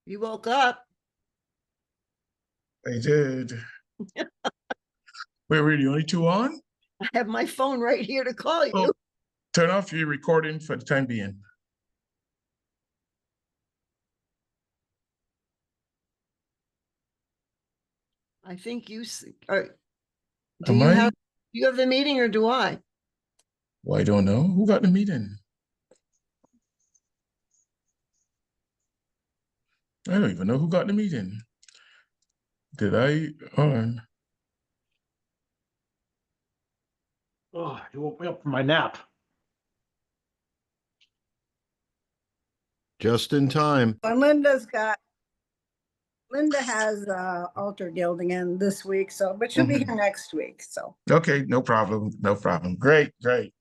You woke up. I did. Wait, were the only two on? I have my phone right here to call you. Oh, turn off your recording for the time being. I think you do Am you I? have the meeting or do I? Well, I don't know. Who got the meeting? I don't even know who got the meeting. Did I? Hold on. Oh, you woke me up from my nap. Just in time. And Linda has altar gilding in this week, so but she'll be here next week. So Okay, no problem. No problem. Great, great.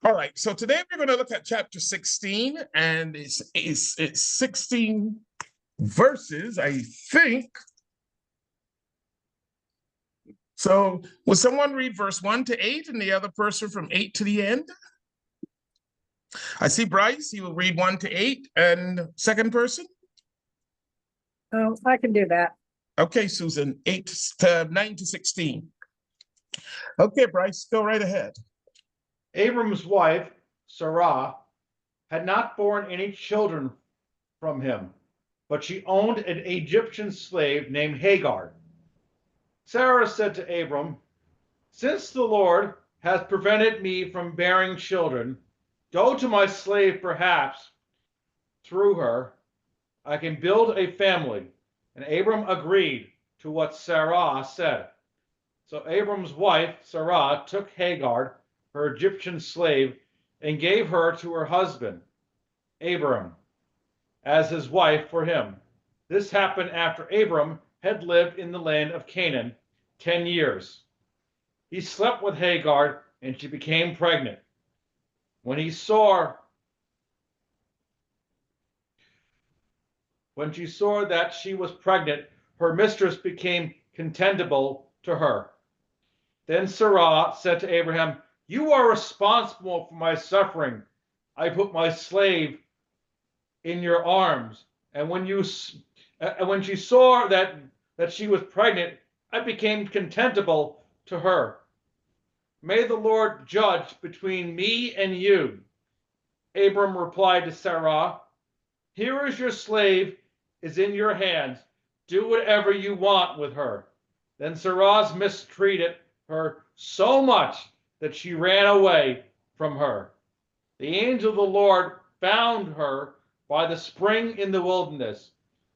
All right. So today we're going to look at chapter 16, and it's 16 verses, I think. So will someone read verse 1 to 8 and the other person from 8 to the end? I see Bryce, he will read 1 to 8, and second person? I can do that. Okay, Susan, 8 to 9 to 16. Okay, Bryce, go right ahead. Abram's wife, Sarah, had not borne any children from him, but she owned an Egyptian slave named Hagar. Sarah said to Abram, "Since the Lord has prevented me from bearing children, go to my slave, perhaps through her I can build a family." And Abram agreed to what Sarah said. So Abram's wife, Sarah, took Hagar, her Egyptian slave, and gave her to her husband, Abram, as his wife for him. This happened after Abram had lived in the land of Canaan 10 years. He slept with Hagar, and she became pregnant. When she saw that she was pregnant, her mistress became contemptible to her. Then Sarah said to Abraham, "You are responsible for my suffering. I put my slave in your arms, and when she saw that she was pregnant, I became contemptible to her. May the Lord judge between me and you." Abram replied to Sarah, "Here is your slave, is in your hands. Do whatever you want with her." Then Sarah mistreated her so much that she ran away from her. The angel of the Lord found her by the spring in the wilderness,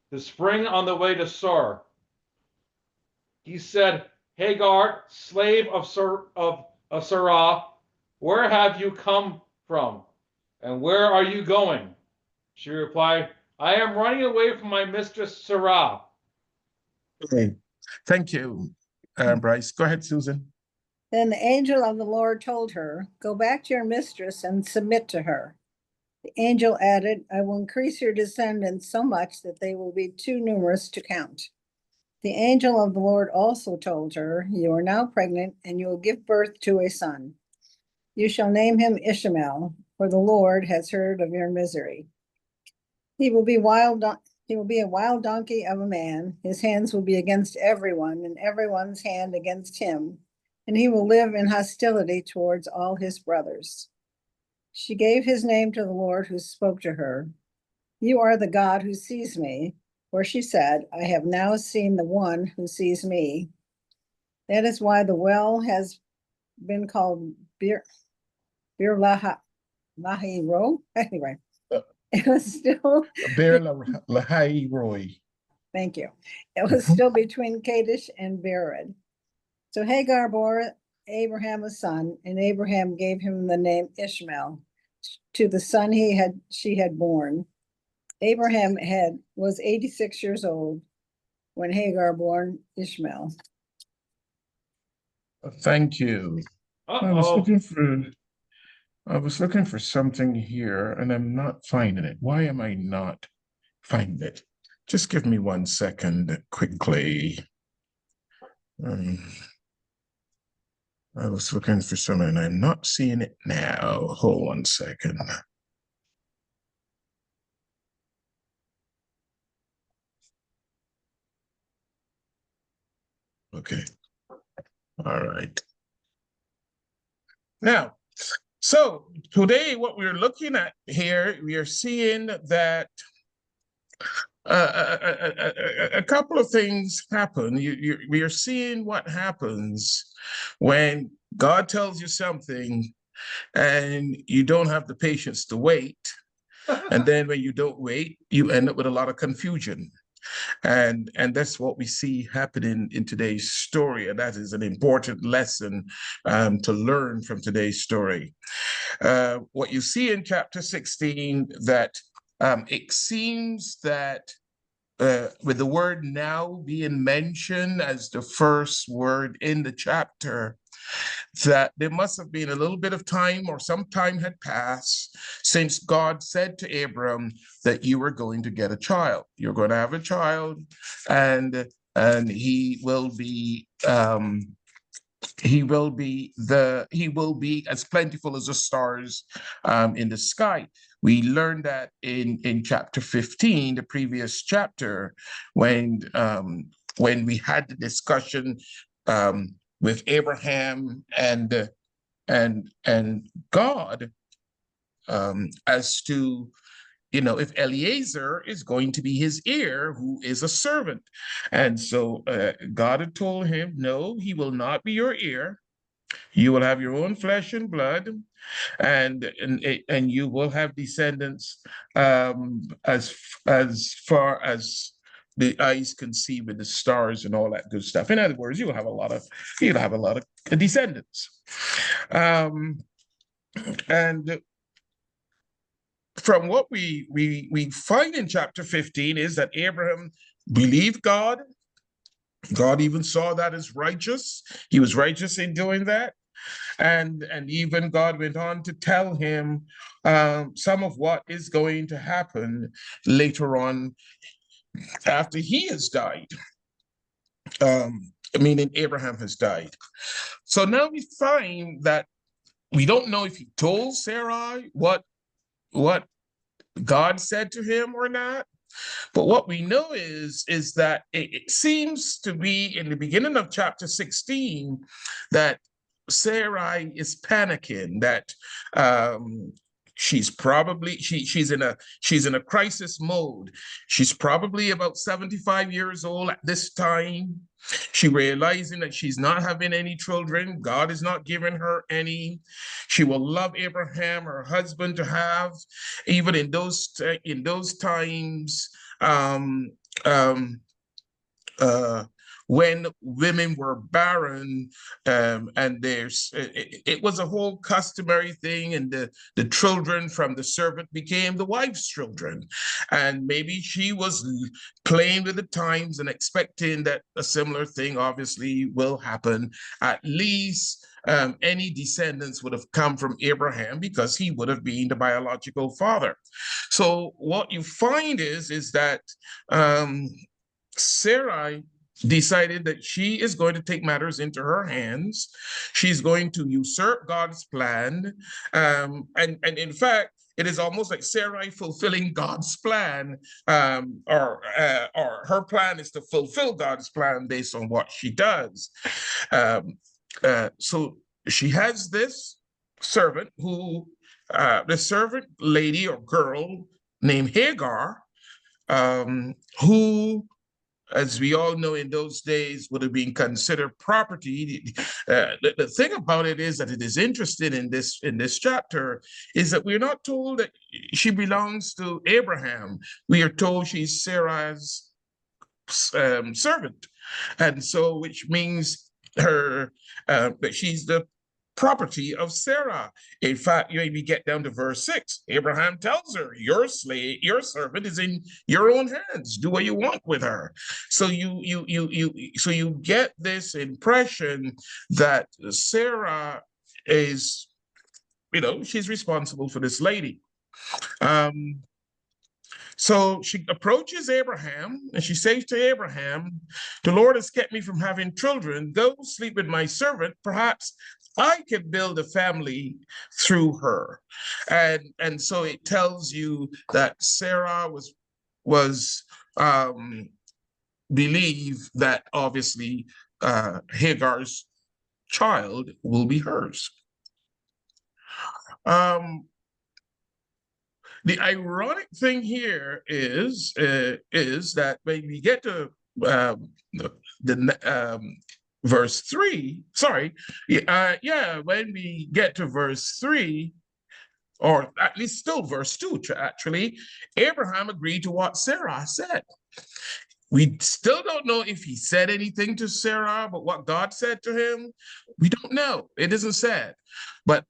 the spring on the way to Sur. He said, "Hagar, slave of Sarah, where have you come from, and where are you going?" She replied, "I am running away from my mistress Sarah." Okay, thank you, Bryce. Go ahead, Susan. Then the angel of the Lord told her, "Go back to your mistress and submit to her." The angel added, "I will increase your descendants so much that they will be too numerous to count." The angel of the Lord also told her, "You are now pregnant, and you will give birth to a son. You shall name him Ishmael, for the Lord has heard of your misery. He will be a wild donkey of a man. His hands will be against everyone, and everyone's hand against him, and he will live in hostility towards all his brothers." She gave his name to the Lord who spoke to her. "You are the God who sees me," for she said, "I have now seen the one who sees me." That is why the well has been called Bir Lahi Ro. Anyway, it was still Bear Lahai Roy. Thank you. It was still between Kadesh and Bered. So Hagar bore Abraham a son, and Abraham gave him the name Ishmael to the son she had born. Abraham was 86 years old when Hagar bore Ishmael. Thank you. I was looking for something here, and I'm not finding it. Why am I not finding it? Just give me 1 second quickly. I was looking for something, and I'm not seeing it now. Hold 1 second. Okay. All right. Now, so today what we're looking at here, we are seeing that a couple of things happen. We are seeing what happens when God tells you something and you don't have the patience to wait. And then when you don't wait, you end up with a lot of confusion. And that's what we see happening in today's story. And that is an important lesson to learn from today's story. What you see in chapter 16, that it seems that with the word now being mentioned as the first word in the chapter, that there must have been a little bit of time or some time had passed since God said to Abram that you were going to get a child. You're going to have a child, and he will be as plentiful as the stars in the sky. We learned that in chapter 15, the previous chapter, when we had the discussion with Abraham and God as to, if Eliezer is going to be his heir, who is a servant. And so God had told him, no, he will not be your heir. You will have your own flesh and blood, and you will have descendants as far as the eyes can see with the stars and all that good stuff. In other words, you'll have a lot of descendants. And from what we find in chapter 15 is that Abraham believed God. God even saw that as righteous. He was righteous in doing that. And even God went on to tell him some of what is going to happen later on after he has died. Meaning Abraham has died. So now we find that we don't know if he told Sarai what God said to him or not. But what we know is that it seems to be in the beginning of chapter 16 that Sarai is panicking, that she's in a crisis mode. She's probably about 75 years old at this time. She realizing that she's not having any children. God is not giving her any. She will love Abraham, her husband, to have, even in those times when women were barren, and it was a whole customary thing, and the children from the servant became the wife's children. And maybe she was playing with the times and expecting that a similar thing obviously will happen. At least any descendants would have come from Abraham because he would have been the biological father. So what you find is that Sarai decided that she is going to take matters into her hands. She's going to usurp God's plan. And in fact, it is almost like Sarai fulfilling God's plan, or her plan is to fulfill God's plan based on what she does. So she has this servant the servant lady or girl named Hagar, who, as we all know, in those days would have been considered property. The thing about it is that it is interesting in this chapter is that we're not told that she belongs to Abraham. We are told she's Sarah's servant, and so which means that she's the property of Sarah. In fact, we get down to verse 6. Abraham tells her, your servant is in your own hands. Do what you want with her. So you get this impression that Sarah is, she's responsible for this lady. So she approaches Abraham and she says to Abraham, the Lord has kept me from having children. Go sleep with my servant. Perhaps I can build a family through her. And so it tells you that Sarah was believe that obviously Hagar's child will be hers. The ironic thing here is that when we get to verse 3, when we get to verse 3, or at least still verse 2, actually, Abraham agreed to what Sarah said. We still don't know if he said anything to Sarah, but what God said to him, we don't know. It isn't said. But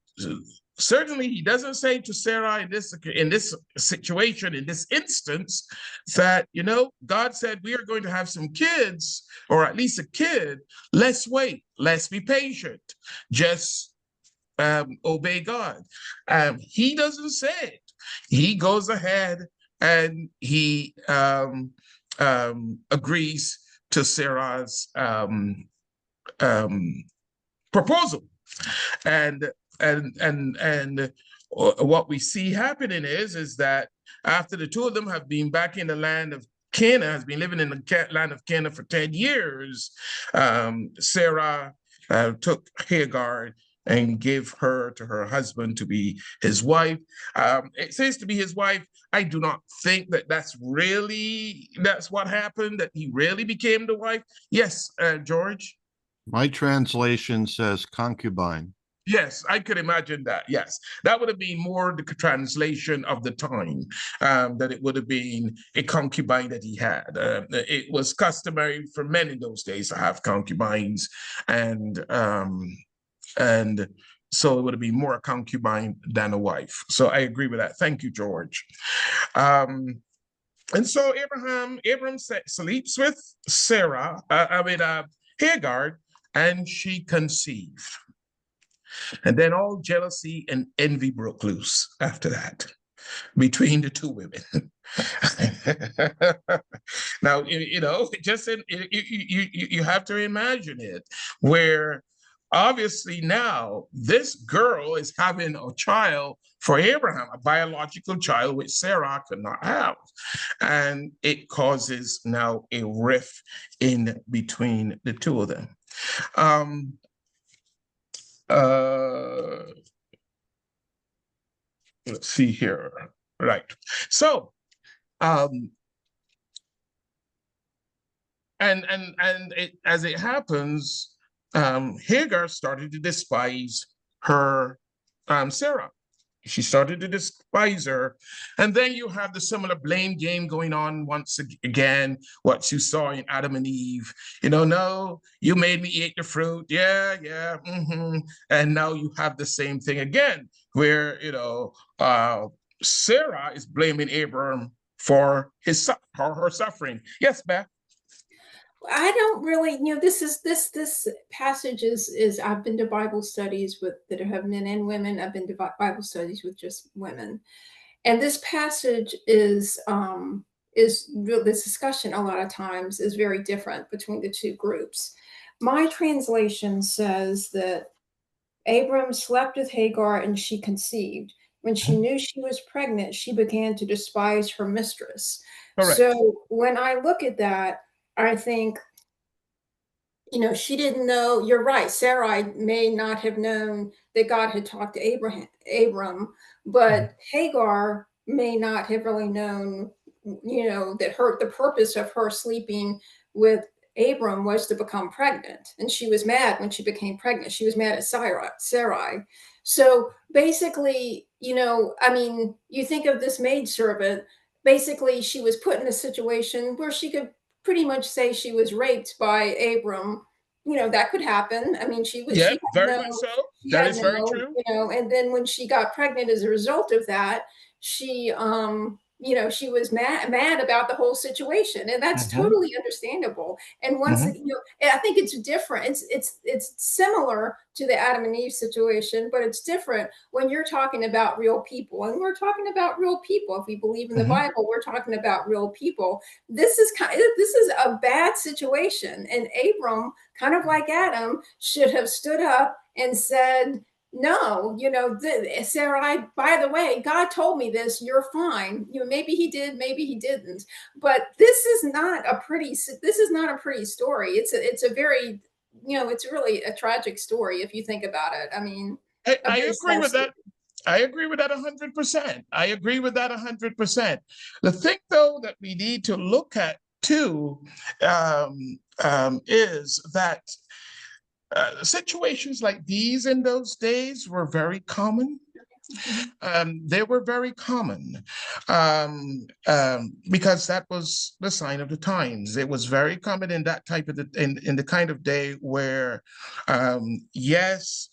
certainly he doesn't say to Sarah in this situation, in this instance, that, God said we are going to have some kids, or at least a kid. Let's wait. Let's be patient. Just obey God. He doesn't say it. He goes ahead and he agrees to Sarah's proposal, and what we see happening is that after the two of them have been back in the land of Canaan, has been living in the land of Canaan for 10 years, Sarah took Hagar and gave her to her husband to be his wife. It says to be his wife. I do not think that that's what happened, that he really became the wife. Yes, George? My translation says concubine. Yes, I could imagine that. Yes, that would have been more the translation of the time, that it would have been a concubine that he had. It was customary for men in those days to have concubines, and so it would have been more a concubine than a wife. So I agree with that. Thank you, George. And so Abram sleeps with Hagar, and she conceived. And then all jealousy and envy broke loose after that between the two women. Now, you have to imagine it, where obviously now this girl is having a child for Abraham, a biological child which Sarah could not have. And it causes now a rift in between the two of them. Let's see here. Right. So, as it happens, Hagar started to despise her Sarah. She started to despise her. And then you have the similar blame game going on once again, what you saw in Adam and Eve. No, you made me eat the fruit. Yeah. And now you have the same thing again, where, Sarah is blaming Abram for her suffering. Yes, Beth? I don't really, this passage is I've been to Bible studies that have men and women. I've been to Bible studies with just women. And this passage is this discussion a lot of times is very different between the two groups. My translation says that Abram slept with Hagar and she conceived. When she knew she was pregnant, she began to despise her mistress. Correct. So when I look at that, I think, she didn't know. You're right. Sarai may not have known that God had talked to Abram, but Hagar may not have really known, that the purpose of her sleeping with Abram was to become pregnant. And she was mad when she became pregnant. She was mad at Sarai. So basically, you think of this maidservant, basically she was put in a situation where she could pretty much say she was raped by Abram. That could happen. She was. Yeah, very much so. That is very true. And then when she got pregnant as a result of that, she, she was mad about the whole situation, and that's totally understandable. And once, I think it's different. It's similar to the Adam and Eve situation, but it's different when you're talking about real people. And we're talking about real people. If we believe in the Bible, we're talking about real people. This is a bad situation, and Abram, kind of like Adam, should have stood up and said, no, Sarai, by the way, God told me this, you're fine. Maybe he did, maybe he didn't. But this is not a pretty story. It's a very, it's really a tragic story if you think about it. I mean, a I very agree sad with story. that. I agree with that 100%. I agree with that 100%. The thing, though, that we need to look at too is that situations like these in those days were very common. They were very common because that was the sign of the times. It was very common in that type of in the kind of day where, yes,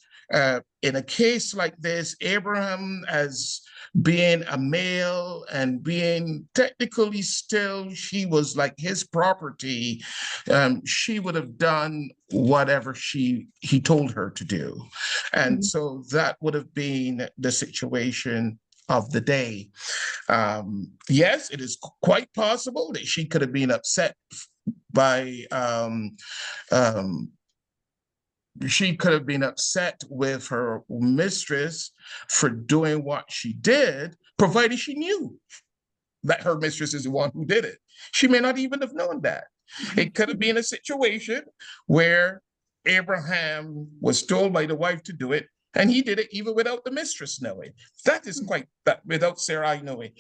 in a case like this, Abraham, as being a male and being technically still, she was like his property. She would have done whatever he told her to do. And so that would have been the situation of the day. Yes, it is quite possible that she could have been upset by she could have been upset with her mistress for doing what she did, provided she knew that her mistress is the one who did it. She may not even have known that. It could have been a situation where Abraham was told by the wife to do it, and he did it even without the mistress knowing. That is without Sarai knowing.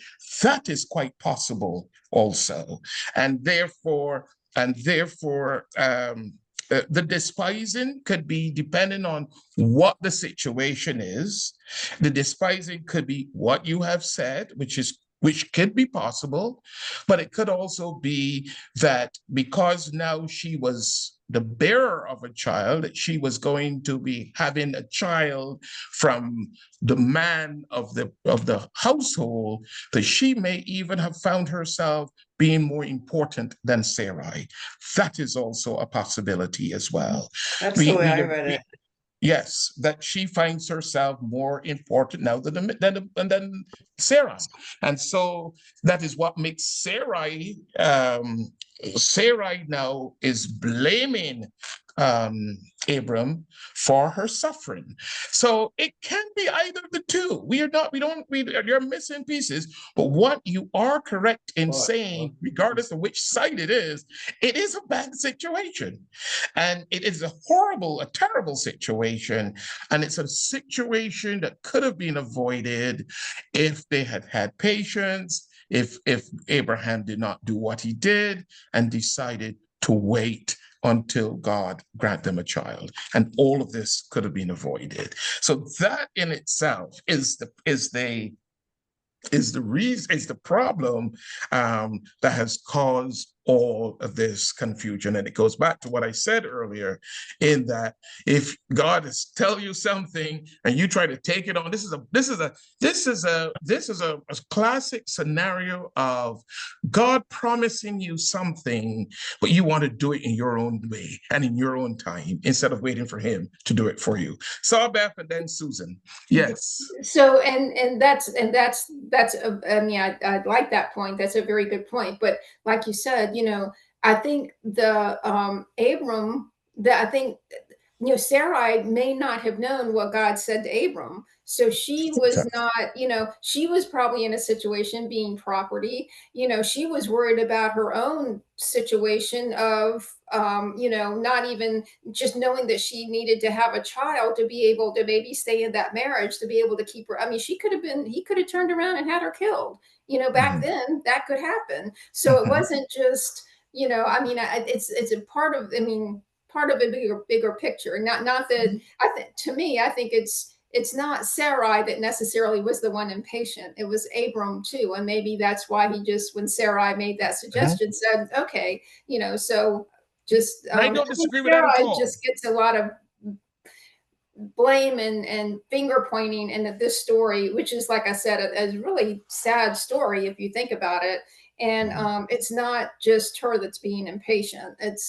That is quite possible also. And therefore, the despising could be depending on what the situation is. The despising could be what you have said, which could be possible, but it could also be that because now she was the bearer of a child, that she was going to be having a child from the man of the household, that she may even have found herself being more important than Sarai. That is also a possibility as well. That's the way I read it. Yes, that she finds herself more important now than Sarah. And so that is what makes Sarai now is blaming Abram for her suffering. So it can be either of the two. You're missing pieces, but what you are correct in saying, regardless of which side it is a bad situation. And it is a terrible situation. And it's a situation that could have been avoided if they had had patience, if Abraham did not do what he did and decided to wait until God grant them a child. And all of this could have been avoided. So that in itself is the problem that has caused all of this confusion. And it goes back to what I said earlier, in that if God is tell you something and you try to take it on, this is a classic scenario of God promising you something, but you want to do it in your own way and in your own time instead of waiting for him to do it for you. Saw Beth and then Susan. Yes. So that's I mean, I like that point. That's a very good point. But like you said, I think Sarai may not have known what God said to Abram. So she was not, she was probably in a situation being property. She was worried about her own situation of, not even just knowing that she needed to have a child to be able to maybe stay in that marriage, to be able to keep her. I mean, he could have turned around and had her killed. Back then that could happen. So it wasn't just, I mean, it's a part of, part of a bigger picture. Not that to me, I think it's not Sarai that necessarily was the one impatient. It was Abram too. And maybe that's why he just, when Sarai made that suggestion, said, okay, so just, I don't disagree with that at all. Just gets a lot of blame and finger pointing in this story, which is, like I said, a really sad story if you think about it. And it's not just her that's being impatient. It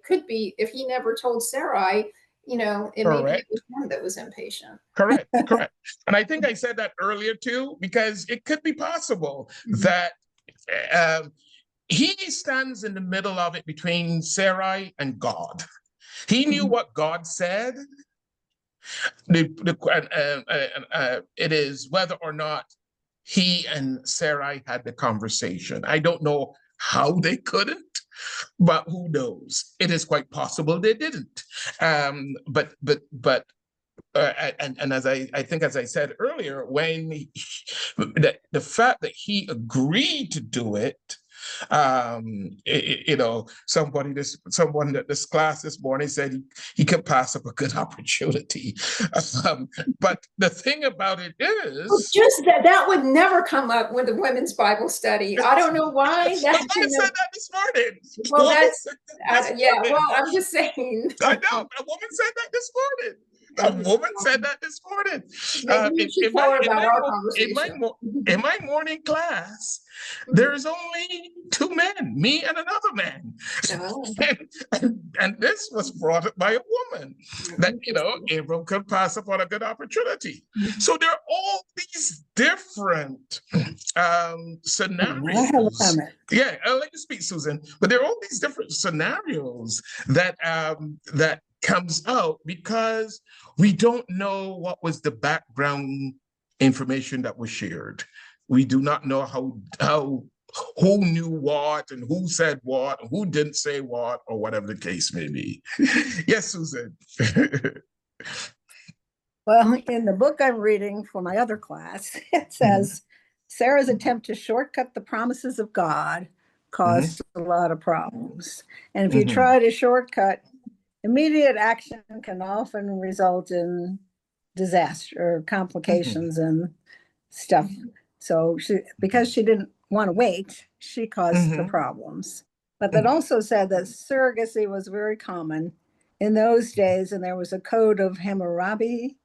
could be, if he never told Sarai, it maybe it was him that was impatient. Correct. And I think I said that earlier too, because it could be possible that he stands in the middle of it between Sarai and God. He knew what God said, It is whether or not he and Sarai had the conversation. I don't know how they couldn't, but who knows? It is quite possible they didn't. And as I think, as I said earlier, when the fact that he agreed to do it, someone at this class this morning said he could pass up a good opportunity. But the thing about it is, just that would never come up with a women's Bible study. I don't know why. But I said that this morning. Well, that's yeah. Morning. Well, I'm just saying. I know a woman said that this morning. A woman said that this morning. Maybe you should tell her about our conversation. In my morning class, there's only two men, me and another man. Oh. And this was brought up by a woman that, Abram could pass upon a good opportunity. So there are all these different scenarios. Yeah, I'll let you speak, Susan. But there are all these different scenarios that that comes out because we don't know what was the background information that was shared. We do not know how who knew what and who said what, and who didn't say what, or whatever the case may be. Yes, Susan. Well, in the book I'm reading for my other class, it says Sarah's attempt to shortcut the promises of God caused a lot of problems. And if you try to shortcut, immediate action can often result in disaster or complications and stuff. So because she didn't want to wait, she caused the problems. But that also said that surrogacy was very common in those days, and there was a code of Hammurabi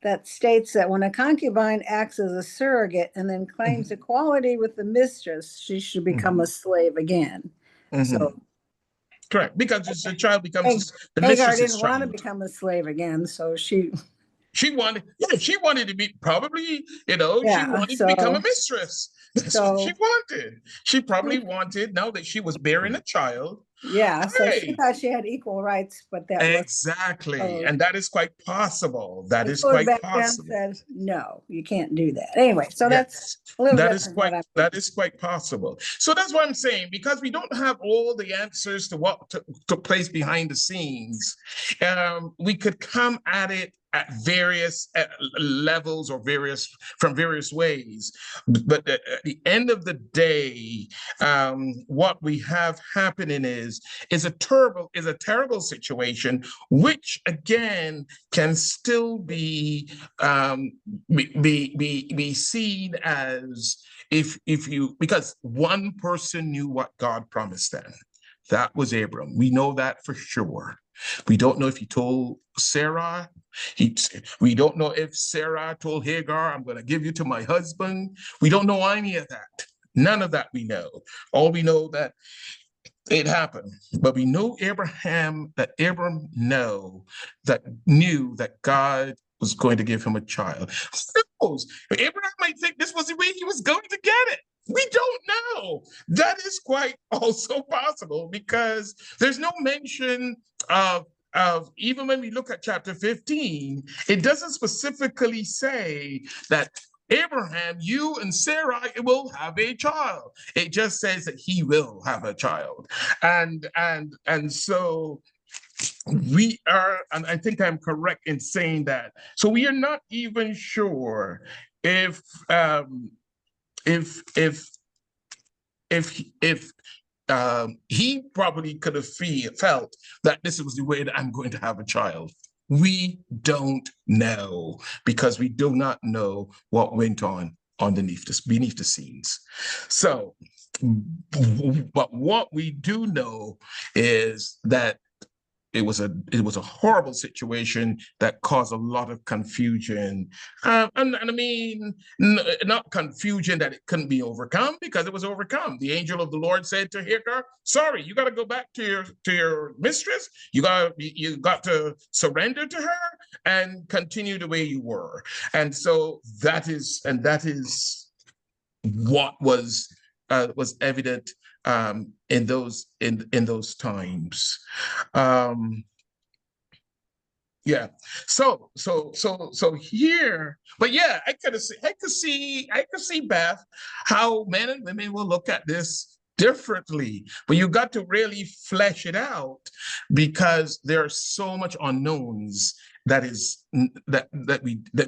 that states that when a concubine acts as a surrogate and then claims equality with the mistress, she should become a slave again. So correct, because the child becomes the Hagar mistress's didn't want to child. become a slave again, so she wanted to be probably, she wanted to become a mistress. That's what she wanted. She probably wanted, now that she was bearing a child. So she thought she had equal rights, but that exactly, and that is quite possible. That is code quite back then possible. says no, you can't do that. Anyway, so that's a little that different. is quite possible. So that's what I'm saying, because we don't have all the answers to what took place behind the scenes. We could come at it at various levels or from various ways, but at the end of the day, what we have happening is a terrible situation, which again can still be seen as because one person knew what God promised them. That was Abram. We know that for sure. We don't know if he told Sarah. We don't know if Sarah told Hagar, I'm going to give you to my husband. We don't know any of that. None of that we know. All we know that it happened. But we know Abram knew that God was going to give him a child. Who knows? Abraham might think this was the way he was going to get it. We don't know. That is quite also possible, because there's no mention of even when we look at chapter 15, it doesn't specifically say that Abraham, you and Sarai will have a child. It just says that he will have a child. And so we are, and I think I'm correct in saying that. So we are not even sure if he probably could have felt that this was the way that I'm going to have a child. We don't know, because we do not know what went on beneath the scenes. So, but what we do know is that it was a horrible situation that caused a lot of confusion, and I mean, not confusion that it couldn't be overcome, because it was overcome. The angel of the Lord said to Hagar, "Sorry, you got to go back to your mistress. You got to surrender to her and continue the way you were." And so that is what was evident in those times. Yeah. So here, but yeah, I could see, Beth, how men and women will look at this differently. But you got to really flesh it out because there are so much unknowns that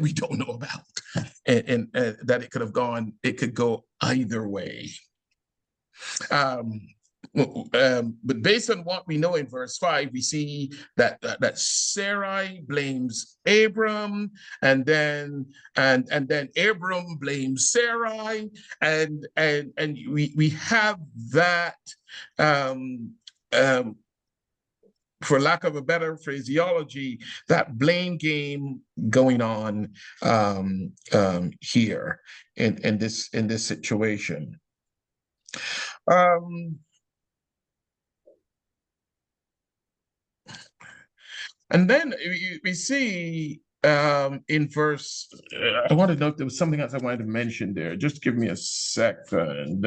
we don't know about, and that it could go either way. But based on what we know in verse 5, we see that Sarai blames Abram, and then Abram blames Sarai, and we have that, for lack of a better phraseology, that blame game going on here in this situation. And then we see in verse, I want to note there was something else I wanted to mention there. Just give me a second.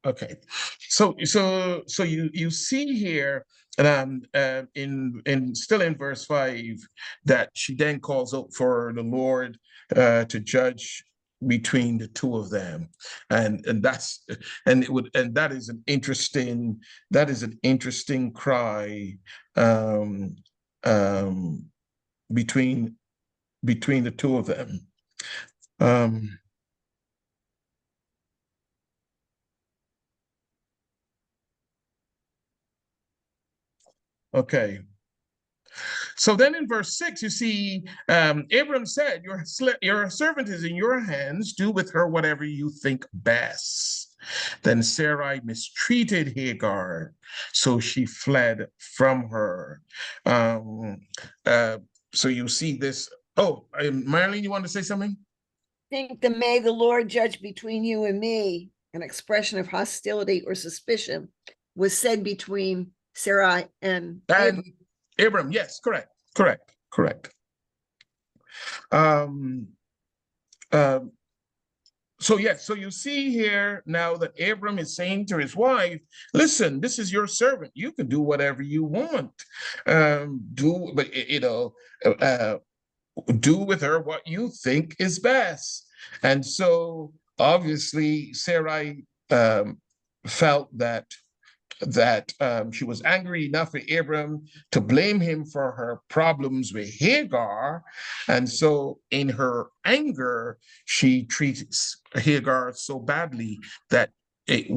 Okay, so you see here, in still in verse 5, that she then calls out for the Lord to judge between the two of them, and that is an interesting cry between the two of them. Okay. So then in verse 6, you see, Abram said, your servant is in your hands. Do with her whatever you think best. Then Sarai mistreated Hagar, so she fled from her. So you see this. Oh, Marlene, you want to say something? Think that may the Lord judge between you and me. An expression of hostility or suspicion was said between Sarai and Abram. Yes, correct. So yes, so you see here now that Abram is saying to his wife, listen, this is your servant. You can do whatever you want. Do with her what you think is best. And so obviously Sarai felt that she was angry enough with Abram to blame him for her problems with Hagar. And so in her anger, she treats Hagar so badly that it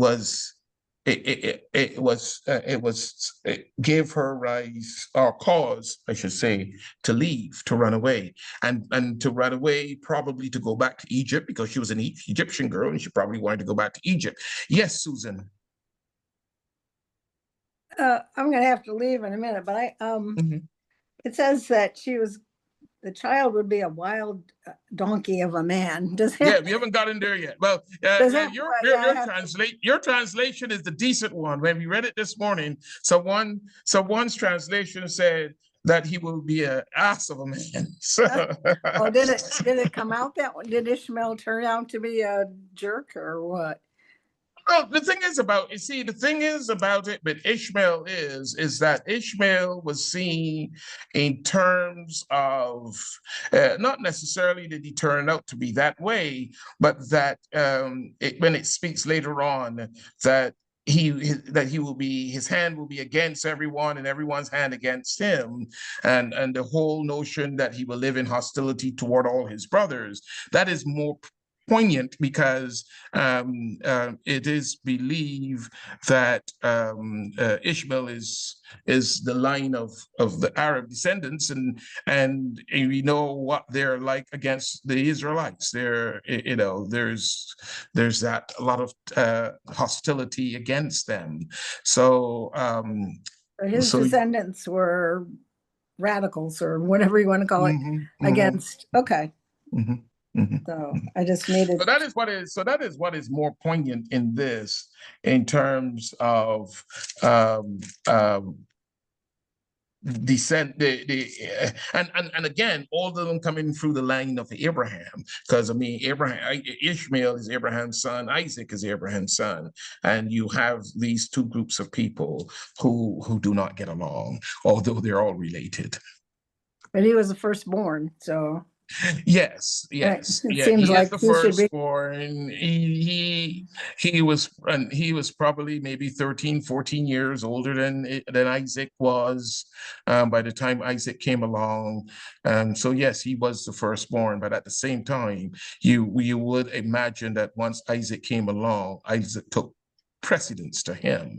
gave her rise, or cause, I should say, to leave, to run away, and to run away, probably to go back to Egypt, because she was an Egyptian girl and she probably wanted to go back to Egypt. Yes, Susan. I'm gonna have to leave in a minute, but it says that the child would be a wild donkey of a man. Yeah, we haven't gotten there yet. Well, your translation is the decent one. When we read it this morning, someone's translation said that he will be an ass of a man. So, oh, did it come out that one? Did Ishmael turn out to be a jerk or what? Well, the thing is about it with Ishmael is that Ishmael was seen in terms of, not necessarily did he turn out to be that way, but that when it speaks later on that his hand will be against everyone and everyone's hand against him, and the whole notion that he will live in hostility toward all his brothers, that is more poignant because it is believed that Ishmael is the line of the Arab descendants, and we know what they're like against the Israelites. There's that a lot of hostility against them. So his descendants were radicals, or whatever you want to call it, against. Okay. So I just needed. So that is what is more poignant in this, in terms of descent, and again, all of them coming through the line of Abraham, because I mean, Ishmael is Abraham's son, Isaac is Abraham's son, and you have these two groups of people who do not get along, although they're all related. But he was the firstborn, so. Yes, Right. yes, It yeah. seems He like is the he should be- firstborn. He was probably maybe 13, 14 years older than Isaac was by the time Isaac came along. So yes, he was the firstborn. But at the same time, you would imagine that once Isaac came along, Isaac took precedence to him.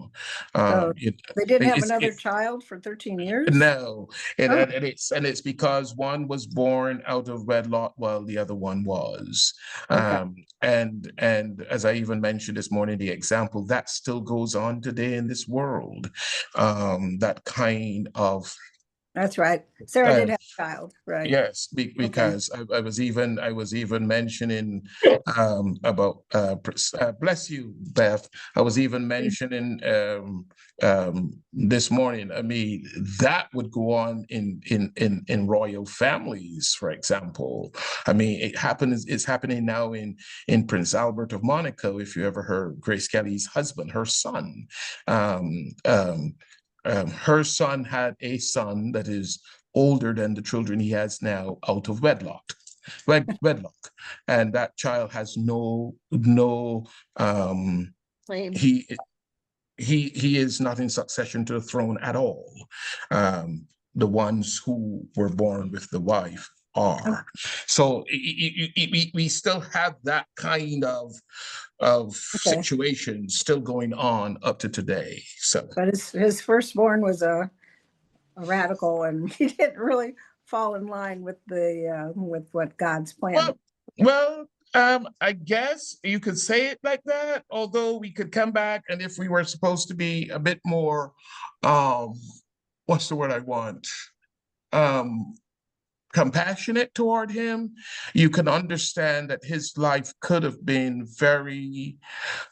Oh, they didn't have it's- another it- child for 13 years? No, and, Oh. and it's because one was born out of wedlock while the other one was. Okay. And as I even mentioned this morning, the example that still goes on today in this world. That kind of That's right. Sarah did have a child, right? yes, because I was even mentioning about bless you, Beth. I was even mentioning this morning. I mean, that would go on in royal families, for example. I mean, it's happening now in Prince Albert of Monaco. If you ever heard Grace Kelly's husband, her son. Her son had a son that is older than the children he has now out of wedlock, and that child has no Claim. he is not in succession to the throne at all. The ones who were born with the wife are. So we still have that kind of situation still going on up to today. So, But his firstborn was a radical, and he didn't really fall in line with with what God's plan. well, I guess you could say it like that, although we could come back, and if we were supposed to be a bit more, what's the word I want? Compassionate toward him, you can understand that his life could have been very,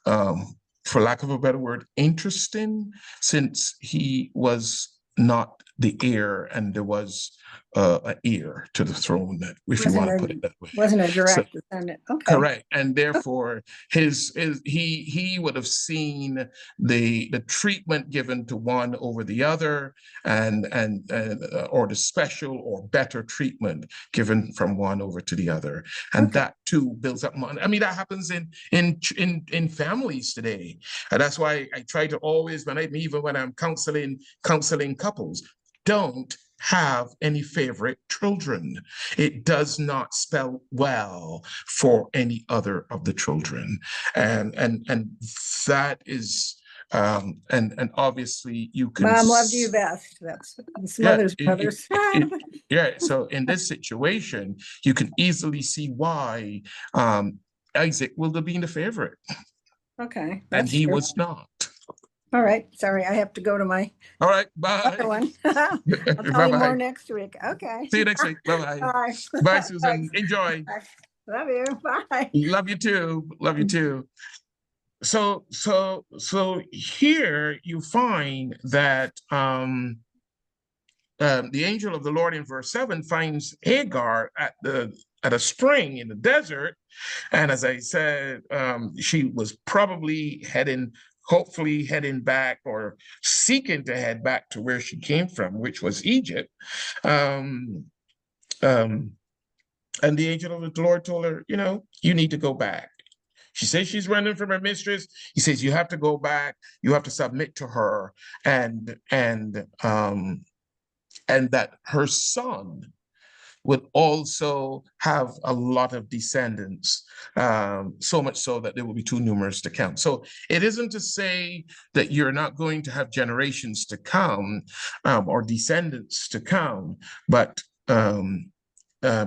for lack of a better word, interesting, since he was not the heir and there was an heir to the throne, if you want to put it that way. Wasn't a direct descendant. Okay. Correct, and therefore he would have seen the treatment given to one over the other, and or the special or better treatment given from one over to the other, and that too builds up money. I mean, that happens in families today, and that's why I try to always, when I'm counseling couples, don't have any favorite children. It does not spell well for any other of the children, and that is and obviously you can. Mom loved you best. That's mother's brothers. Yeah. So in this situation, you can easily see why Isaac would have been the favorite. Okay. And he was not. All right. Sorry, I have to go to my All right. Bye. other one. I'll tell you more next week. Okay. See you next week. Bye-bye. Bye. Bye, Susan. Enjoy. Love you. Bye. Love you too. Love you too. So here you find that the angel of the Lord in verse 7 finds Hagar at a spring in the desert, and as I said, she was probably hopefully heading back or seeking to head back to where she came from, which was Egypt. And the angel of the Lord told her, you need to go back. She says she's running from her mistress. He says, you have to go back. You have to submit to her, and that her son would also have a lot of descendants, so much so that they will be too numerous to count. So it isn't to say that you're not going to have generations to come or descendants to come, but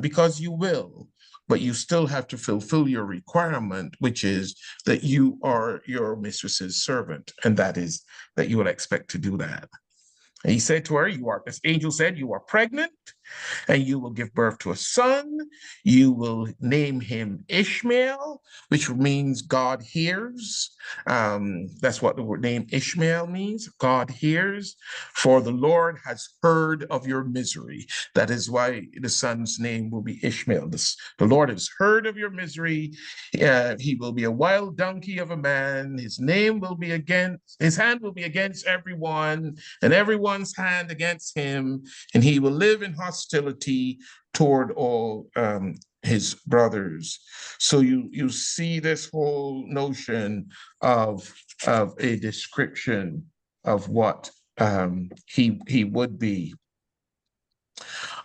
because you will, but you still have to fulfill your requirement, which is that you are your mistress's servant, and that is that you will expect to do that. And he said to her, this angel said, you are pregnant and you will give birth to a son. You will name him Ishmael, which means God hears. That's what the word name Ishmael means. God hears, for the Lord has heard of your misery. That is why the son's name will be Ishmael. The Lord has heard of your misery. He will be a wild donkey of a man. His hand will be against everyone, and everyone's hand against him, and he will live in hostility toward all his brothers. So you see this whole notion of a description of what he would be.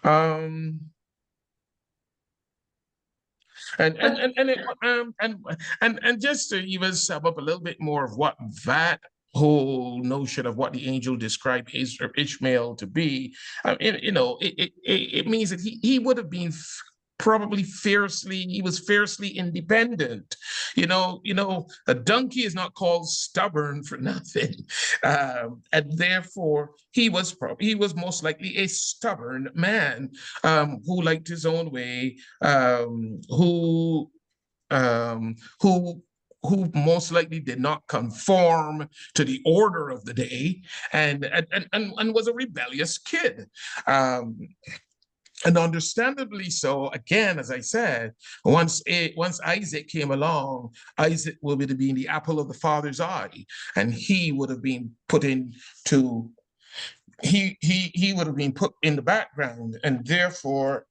And just to even sum up a little bit more of what that whole notion of what the angel described Ishmael to be, it means that he would have been he was fiercely independent. A donkey is not called stubborn for nothing. And therefore he was most likely a stubborn man, who liked his own way, who most likely did not conform to the order of the day, and was a rebellious kid. And understandably so. Again, as I said, once Isaac came along, Isaac will be the apple of the father's eye, and he would have been put into he would have been put in the background, and therefore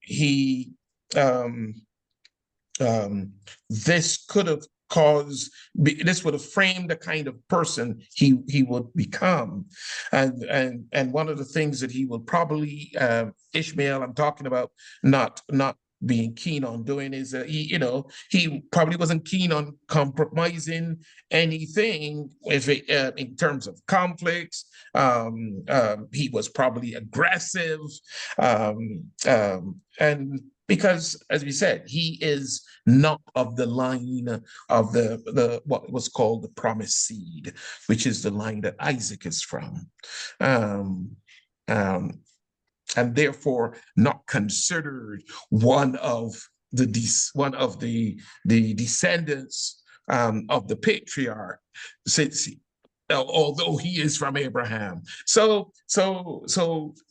this would have framed the kind of person he would become, and one of the things that he will probably Ishmael, I'm talking about, not being keen on doing, is that he probably wasn't keen on compromising anything in terms of conflicts. He was probably aggressive, and because, as we said, he is not of the line of the what was called the promised seed, which is the line that Isaac is from, and therefore not considered one of the descendants of the patriarch, since although he is from Abraham. So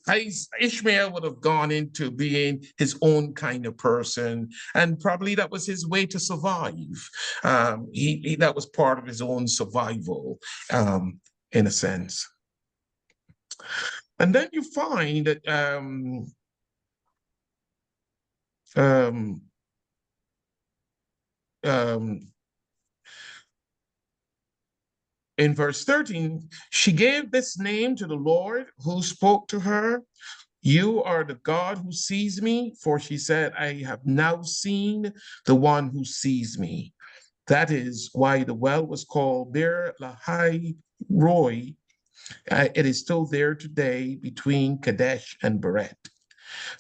Ishmael would have gone into being his own kind of person, and probably that was his way to survive. That was part of his own survival, in a sense. And then you find that in verse 13, she gave this name to the Lord who spoke to her. You are the God who sees me, for she said, I have now seen the one who sees me. That is why the well was called Beer Lahai Roi. It is still there today between Kadesh and Beret.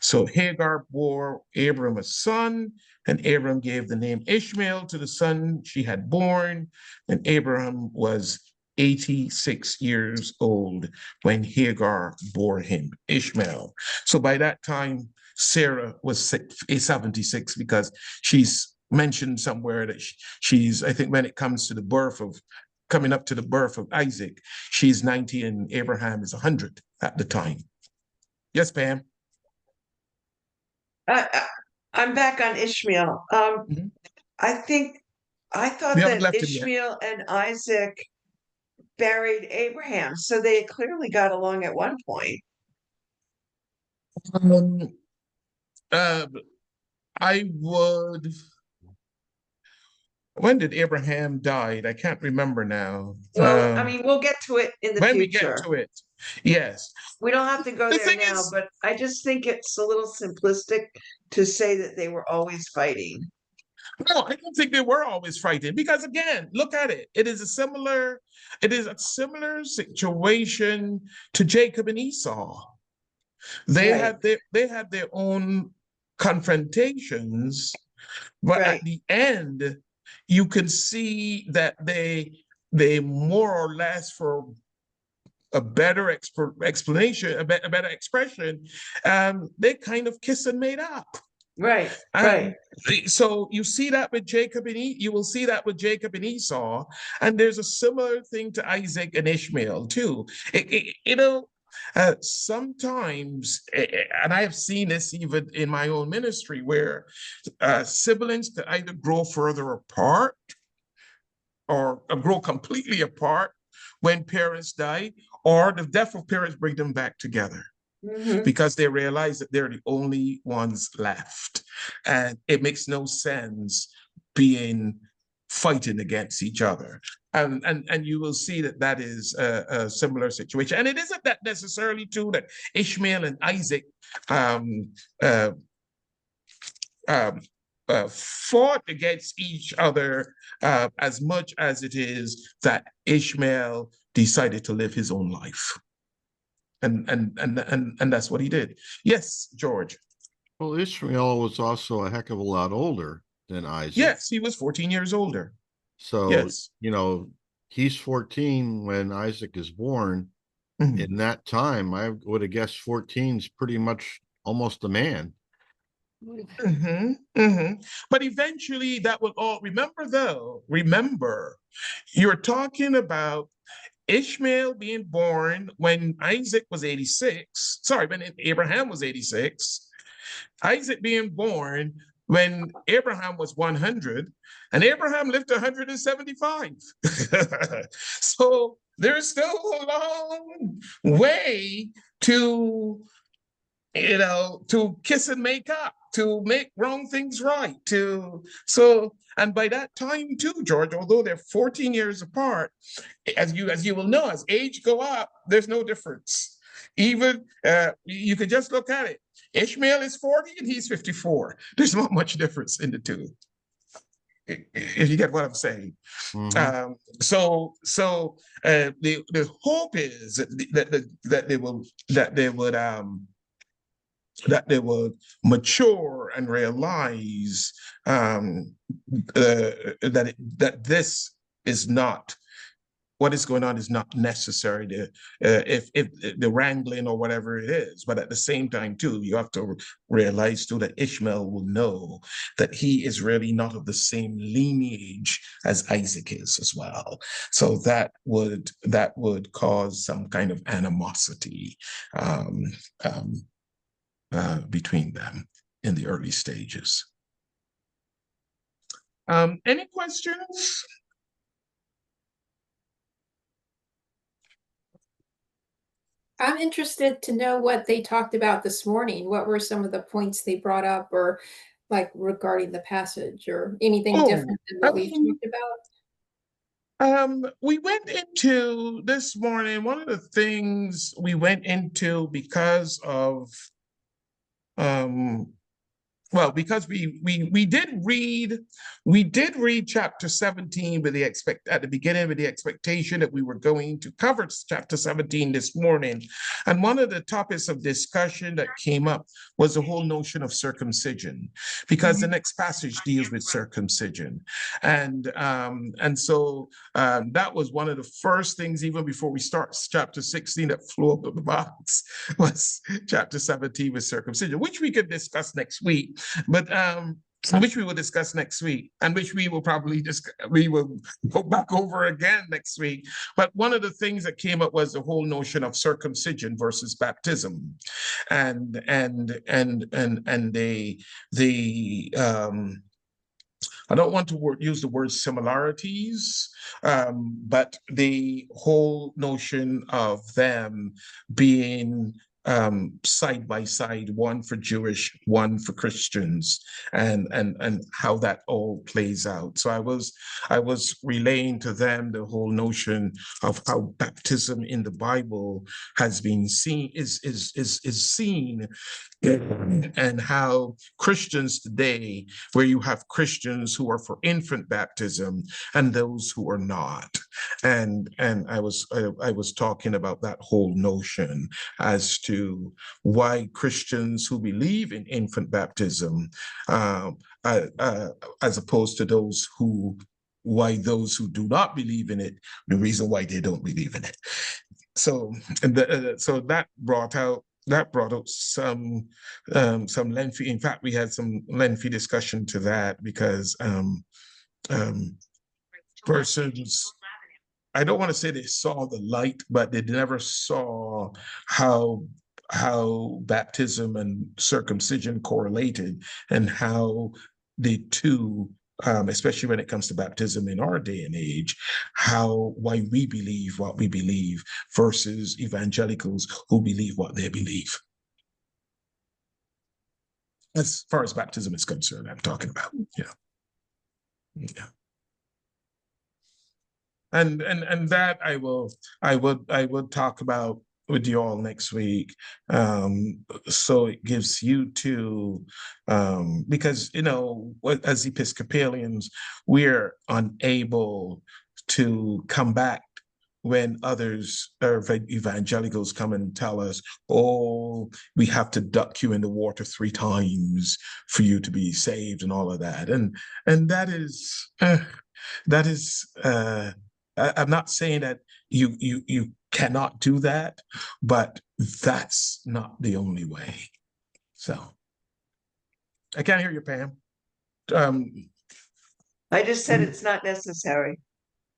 So Hagar bore Abram a son, and Abram gave the name Ishmael to the son she had born. And Abraham was 86 years old when Hagar bore him Ishmael. So by that time, Sarah was 76, because she's mentioned somewhere that she's, I think when it comes to the birth of, coming up to the birth of Isaac, she's 90 and Abraham is 100 at the time. Yes, Pam? I'm back on Ishmael. Mhm. I thought We haven't that left him yet. Ishmael and Isaac buried Abraham, so they clearly got along at one point. I would. When did Abraham died? I can't remember now. Well, I mean, we'll get to it in the when future. we get to it, yes. We don't have to go The there thing now, is- but I just think it's a little simplistic to say that they were always fighting. No, I don't think they were always fighting, because again, look at it. It is a similar situation to Jacob and Esau. They Right. had their own confrontations, but Right. at the end, you can see that they more or less, for a better explanation, a better expression, they kind of kiss and made up. Right, And right. so you see that with Jacob and you will see that with Jacob and Esau, and there's a similar thing to Isaac and Ishmael too. Sometimes, and I have seen this even in my own ministry, where siblings could either grow further apart or grow completely apart when parents die, or the death of parents bring them back together Mhm. because they realize that they're the only ones left. And it makes no sense fighting against each other. And you will see that that is a similar situation. And it isn't that necessarily true that Ishmael and Isaac fought against each other as much as it is that Ishmael decided to live his own life. And that's what he did. Yes, George. Well, Ishmael was also a heck of a lot older than Isaac. Yes, he was 14 years older. So, Yes. He's 14 when Isaac is born. Mhm. In that time, I would have guessed 14 is pretty much almost a man. But eventually that will all, remember, you're talking about Ishmael being born when Isaac was 86, when Abraham was 86, Isaac being born when Abraham was 100, and Abraham lived 175. So there's still a long way to kiss and make up, to make wrong things right, and by that time too, George, although they're 14 years apart, as you will know, as age go up, there's no difference. Even you can just look at it. Ishmael is 40 and he's 54. There's not much difference in the two, if you get what I'm saying. Mhm. The hope is that they would mature and realize that this is not, what is going on is not necessary to if the wrangling or whatever it is. But at the same time too, you have to realize too that Ishmael will know that he is really not of the same lineage as Isaac is as well. So that would cause some kind of animosity between them in the early stages. Any questions? I'm interested to know what they talked about this morning. What were some of the points they brought up, or like regarding the passage, or anything different than what we talked about? We went into this morning, one of the things we went into because of because we did read chapter 17 with at the beginning with the expectation that we were going to cover chapter 17 this morning. And one of the topics of discussion that came up was the whole notion of circumcision, because the next passage deals with circumcision. And so that was one of the first things, even before we start chapter 16, that flew up in the box, was chapter 17 with circumcision, which we could discuss next week. But which we will discuss next week, and which we will go back over again next week. But one of the things that came up was the whole notion of circumcision versus baptism, and I don't want to use the word similarities, but the whole notion of them being side by side, one for Jewish, one for Christians, and how that all plays out. So I was relaying to them the whole notion of how baptism in the Bible has been seen, is seen, and how Christians today, where you have Christians who are for infant baptism and those who are not, and I was talking about that whole notion as to why Christians who believe in infant baptism, as opposed to why those who do not believe in it, the reason why they don't believe in it. so so that brought out some lengthy. In fact, we had some lengthy discussion to that because persons, I don't want to say they saw the light, but they never saw how baptism and circumcision correlated, and how the two, especially when it comes to baptism in our day and age, why we believe what we believe versus evangelicals who believe what they believe. As far as baptism is concerned, I'm talking about, yeah. And that I would talk about with you all next week. So it gives you two, because, you know, as Episcopalians, we're unable to come back when others or evangelicals come and tell us, oh, we have to duck you in the water 3 times for you to be saved and all of that. And that is, I'm not saying that you cannot do that, but that's not the only way. So I can't hear you, Pam. I just said it's not necessary.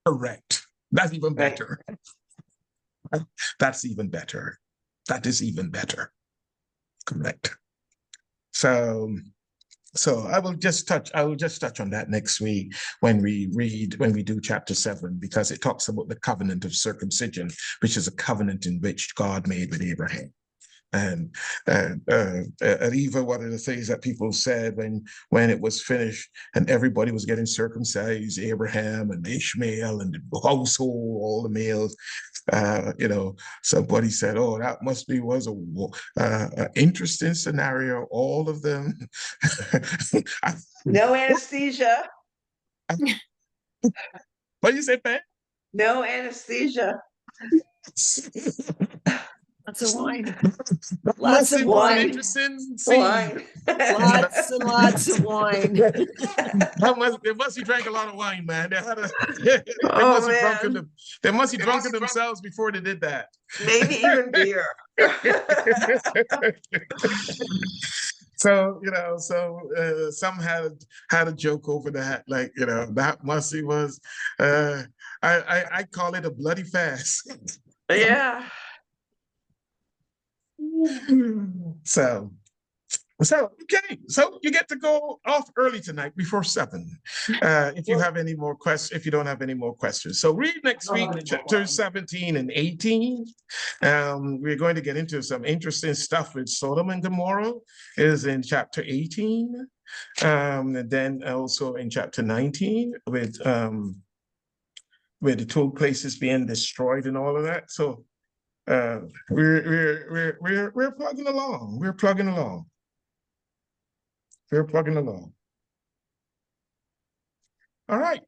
Correct. That's even better. That's even better. That is even better. Correct. So I will just touch on that next week when we do chapter 7, because it talks about the covenant of circumcision, which is a covenant in which God made with Abraham. And even one of the things that people said when it was finished and everybody was getting circumcised, Abraham and Ishmael and the household, all the males, you know, somebody said, "Oh, that was a interesting scenario." All of them. No anesthesia. What do you say, Pat? No anesthesia. Lots of wine. Lots of wine. Interesting scene. Wine. Lots and lots of wine. They must have drank a lot of wine, man. They must have drunken themselves before they did that. Maybe even beer. So, you know, some had a joke over that, like, you know, that must was, I call it a bloody fast. Yeah. So okay, so you get to go off early tonight before 7. If you have any more questions, if you don't have any more questions. So read next week, chapter 17 and 18. We're going to get into some interesting stuff with Sodom and Gomorrah, is in chapter 18. And then also in chapter 19 with the 2 places being destroyed and all of that. So we're plugging along. We're plugging along. All right.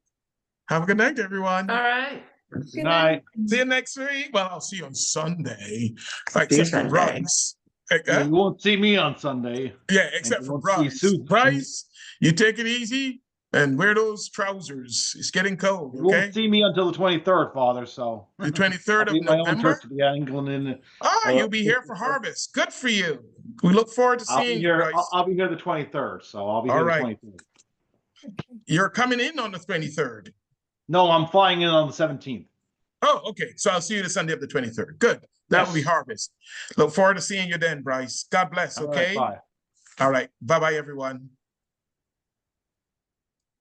Have a good night, everyone. All right. Good night. See you next week. Well, I'll see you on Sunday. Except you for Sunday. Bryce. You won't see me on Sunday. Yeah, except for won't see Bryce. Susan. Bryce, you take it easy and wear those trousers. It's getting cold, You okay? won't see me until the 23rd, Father. So The 23rd of my own November? church to be angling in. You'll be here for harvest. Good for you. We look forward to seeing you, Bryce. I'll be here the 23rd. So I'll be All here right. the 23rd. You're coming in on the 23rd. No, I'm flying in on the 17th. Oh, okay. So I'll see you the Sunday of the 23rd. Good. That will be harvest. Look forward to seeing you then, Bryce. God bless, okay? All right, bye. All right. Bye-bye, everyone.